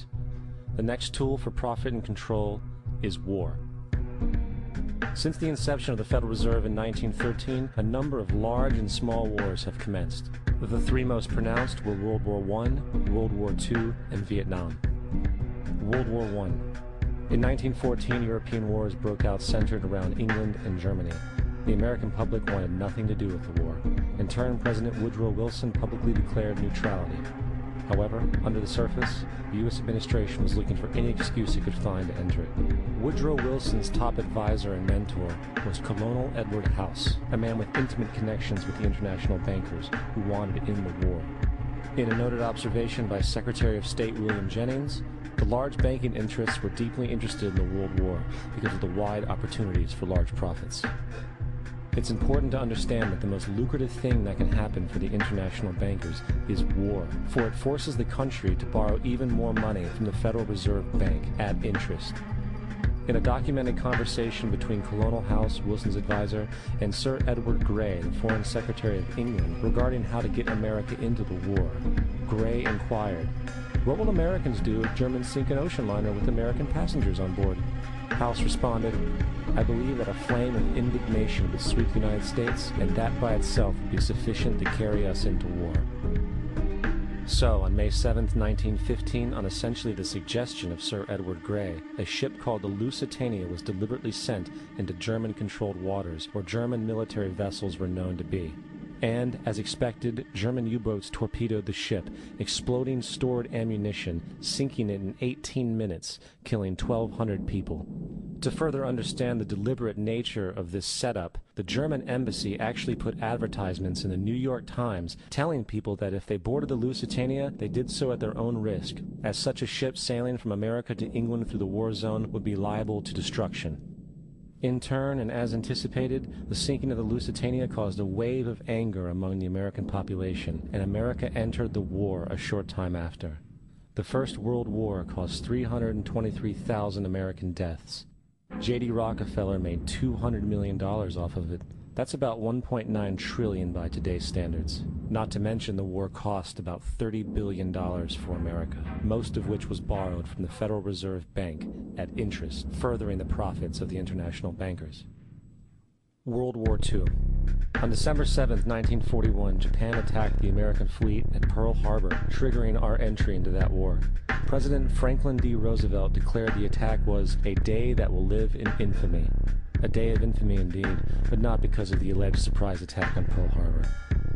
Americans. The next tool for profit and control is war. Since the inception of the Federal Reserve in 1913, a number of large and small wars have commenced. The three most pronounced were World War I, World War II, and Vietnam. World War I. In 1914, European wars broke out centered around England and Germany. The American public wanted nothing to do with the war. In turn, President Woodrow Wilson publicly declared neutrality. However, under the surface, the U.S. administration was looking for any excuse it could find to enter it. Woodrow Wilson's top advisor and mentor was Colonel Edward House, a man with intimate connections with the international bankers who wanted to end the war. In a noted observation by Secretary of State William Jennings, the large banking interests were deeply interested in the World War because of the wide opportunities for large profits. It's important to understand that the most lucrative thing that can happen for the international bankers is war, for it forces the country to borrow even more money from the Federal Reserve Bank at interest. In a documented conversation between Colonel House, Wilson's advisor, and Sir Edward Grey, the Foreign Secretary of England, regarding how to get America into the war, Grey inquired, "What will Americans do if Germans sink an ocean liner with American passengers on board?" House responded, "I believe that a flame of indignation would sweep the United States, and that by itself would be sufficient to carry us into war." So, on May 7, 1915, on essentially the suggestion of Sir Edward Grey, a ship called the Lusitania was deliberately sent into German-controlled waters where German military vessels were known to be. And, as expected, German U-boats torpedoed the ship, exploding stored ammunition, sinking it in 18 minutes, killing 1,200 people. To further understand the deliberate nature of this setup, the German embassy actually put advertisements in the New York Times telling people that if they boarded the Lusitania, they did so at their own risk, as such a ship sailing from America to England through the war zone would be liable to destruction. In turn, and as anticipated, the sinking of the Lusitania caused a wave of anger among the American population, and America entered the war a short time after. The First World War caused 323,000 American deaths. J.D. Rockefeller made $200 million off of it. That's about $1.9 trillion by today's standards. Not to mention the war cost about $30 billion for America, most of which was borrowed from the Federal Reserve Bank at interest, furthering the profits of the international bankers. World War II. On December 7, 1941, Japan attacked the American fleet at Pearl Harbor, triggering our entry into that war. President Franklin D. Roosevelt declared the attack was a day that will live in infamy. A day of infamy indeed, but not because of the alleged surprise attack on Pearl Harbor.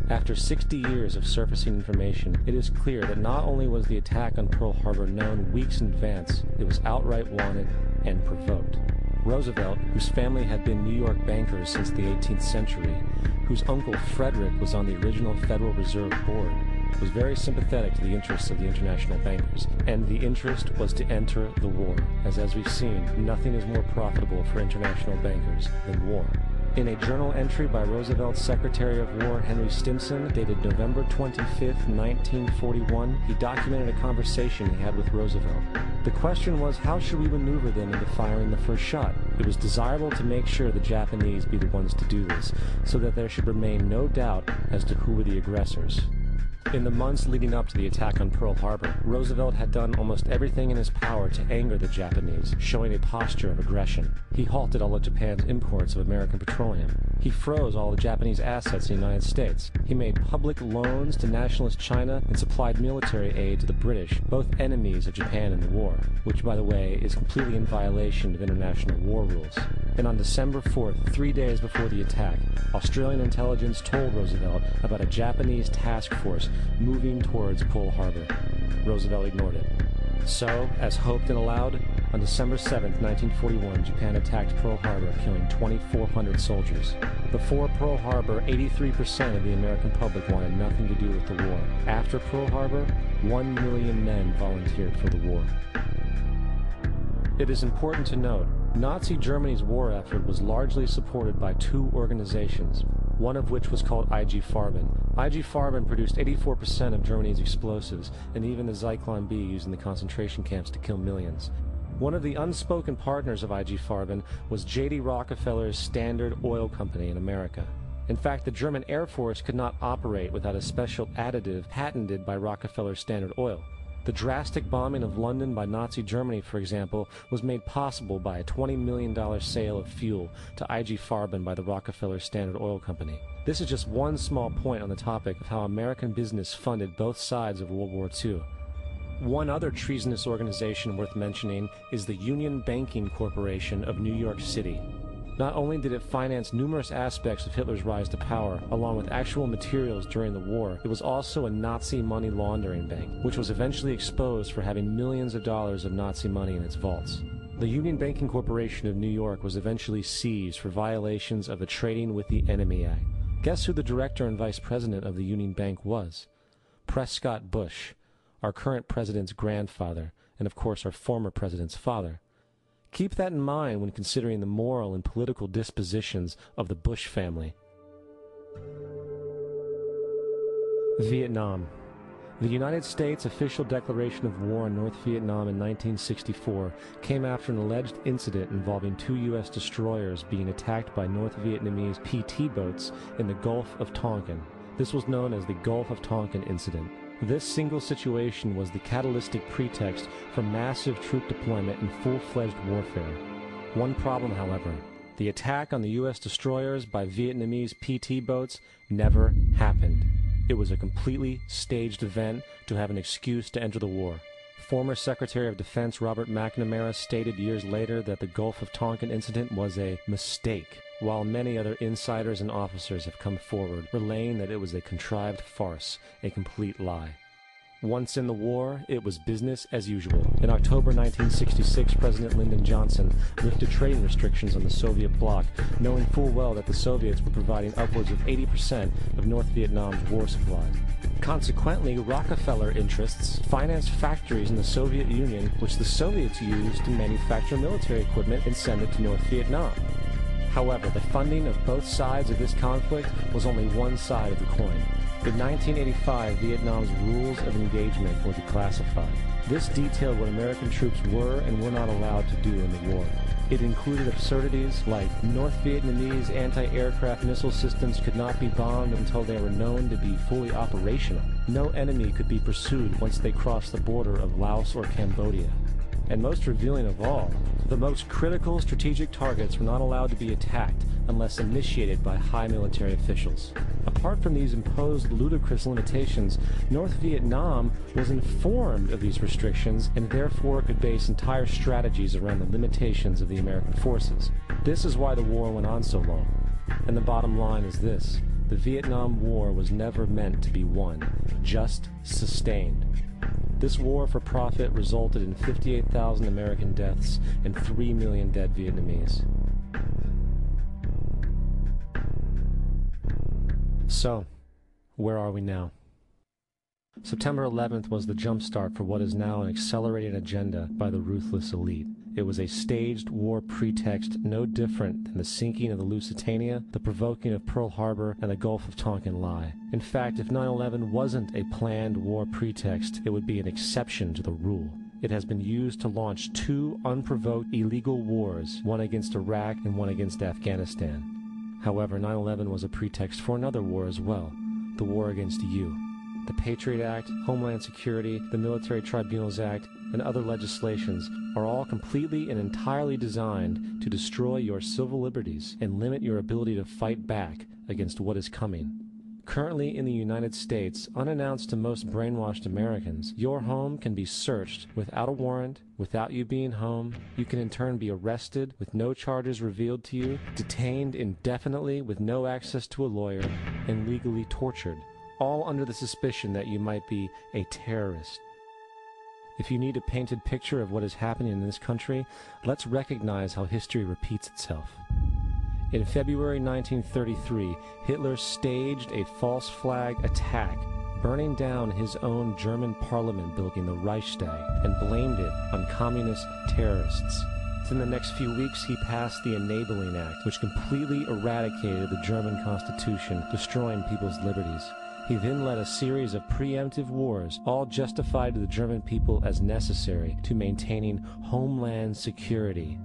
After 60 years of surfacing information, it is clear that not only was the attack on Pearl Harbor known weeks in advance, it was outright wanted and provoked. Roosevelt, whose family had been New York bankers since the 18th century, whose uncle Frederick was on the original Federal Reserve Board, was very sympathetic to the interests of the international bankers, and the interest was to enter the war, as we've seen, nothing is more profitable for international bankers than war. In a journal entry by Roosevelt's Secretary of War Henry Stimson, dated November 25, 1941, he documented a conversation he had with Roosevelt. The question was, how should we maneuver them into firing the first shot? It was desirable to make sure the Japanese be the ones to do this, so that there should remain no doubt as to who were the aggressors. In the months leading up to the attack on Pearl Harbor, Roosevelt had done almost everything in his power to anger the Japanese, showing a posture of aggression. He halted all of Japan's imports of American petroleum. He froze all the Japanese assets in the United States. He made public loans to nationalist China and supplied military aid to the British, both enemies of Japan in the war, which, by the way, is completely in violation of international war rules. And on December 4th, 3 days before the attack, Australian intelligence told Roosevelt about a Japanese task force moving towards Pearl Harbor. Roosevelt ignored it. So, as hoped and allowed, on December 7, 1941, Japan attacked Pearl Harbor, killing 2,400 soldiers. Before Pearl Harbor, 83% of the American public wanted nothing to do with the war. After Pearl Harbor, 1 million men volunteered for the war. It is important to note, Nazi Germany's war effort was largely supported by two organizations, one of which was called IG Farben. IG Farben produced 84% of Germany's explosives, and even the Zyklon B used in the concentration camps to kill millions. One of the unspoken partners of IG Farben was J.D. Rockefeller's Standard Oil Company in America. In fact, the German Air Force could not operate without a special additive patented by Rockefeller's Standard Oil. The drastic bombing of London by Nazi Germany, for example, was made possible by a $20 million sale of fuel to IG Farben by the Rockefeller Standard Oil Company. This is just one small point on the topic of how American business funded both sides of World War II. One other treasonous organization worth mentioning is the Union Banking Corporation of New York City. Not only did it finance numerous aspects of Hitler's rise to power, along with actual materials during the war, it was also a Nazi money laundering bank, which was eventually exposed for having millions of dollars of Nazi money in its vaults. The Union Banking Corporation of New York was eventually seized for violations of the Trading with the Enemy Act. Guess who the director and vice president of the Union Bank was? Prescott Bush, our current president's grandfather, and of course our former president's father. Keep that in mind when considering the moral and political dispositions of the Bush family. Vietnam. The United States' official declaration of war on North Vietnam in 1964 came after an alleged incident involving 2 U.S. destroyers being attacked by North Vietnamese PT boats in the Gulf of Tonkin. This was known as the Gulf of Tonkin Incident. This single situation was the catalytic pretext for massive troop deployment and full-fledged warfare. One problem, however, the attack on the U.S. destroyers by Vietnamese PT boats never happened. It was a completely staged event to have an excuse to enter the war. Former Secretary of Defense Robert McNamara stated years later that the Gulf of Tonkin incident was a mistake, while many other insiders and officers have come forward, relaying that it was a contrived farce, a complete lie. Once in the war, it was business as usual. In October 1966, President Lyndon Johnson lifted trading restrictions on the Soviet bloc, knowing full well that the Soviets were providing upwards of 80% of North Vietnam's war supplies. Consequently, Rockefeller interests financed factories in the Soviet Union, which the Soviets used to manufacture military equipment and send it to North Vietnam. However, the funding of both sides of this conflict was only one side of the coin. In 1985, Vietnam's rules of engagement were declassified. This detailed what American troops were and were not allowed to do in the war. It included absurdities like North Vietnamese anti-aircraft missile systems could not be bombed until they were known to be fully operational. No enemy could be pursued once they crossed the border of Laos or Cambodia. And most revealing of all, the most critical strategic targets were not allowed to be attacked unless initiated by high military officials. Apart from these imposed ludicrous limitations, North Vietnam was informed of these restrictions and therefore could base entire strategies around the limitations of the American forces. This is why the war went on so long. And the bottom line is this: the Vietnam War was never meant to be won, just sustained. This war for profit resulted in 58,000 American deaths and 3 million dead Vietnamese. So, where are we now? September 11th was the jumpstart for what is now an accelerated agenda by the ruthless elite. It was a staged war pretext no different than the sinking of the Lusitania, the provoking of Pearl Harbor, and the Gulf of Tonkin lie. In fact, if 9/11 wasn't a planned war pretext, it would be an exception to the rule. It has been used to launch 2 unprovoked illegal wars, one against Iraq and one against Afghanistan. However, 9/11 was a pretext for another war as well, the war against you. The Patriot Act, Homeland Security, the Military Tribunals Act, and other legislations are all completely and entirely designed to destroy your civil liberties and limit your ability to fight back against what is coming. Currently in the United States, unannounced to most brainwashed Americans, your home can be searched without a warrant, without you being home. You can in turn be arrested with no charges revealed to you, detained indefinitely with no access to a lawyer, and legally tortured, all under the suspicion that you might be a terrorist. If you need a painted picture of what is happening in this country, let's recognize how history repeats itself. In February 1933, Hitler staged a false flag attack, burning down his own German parliament building, the Reichstag, and blamed it on communist terrorists. Within the next few weeks, he passed the Enabling Act, which completely eradicated the German Constitution, destroying people's liberties. He then led a series of preemptive wars, all justified to the German people as necessary to maintaining homeland security.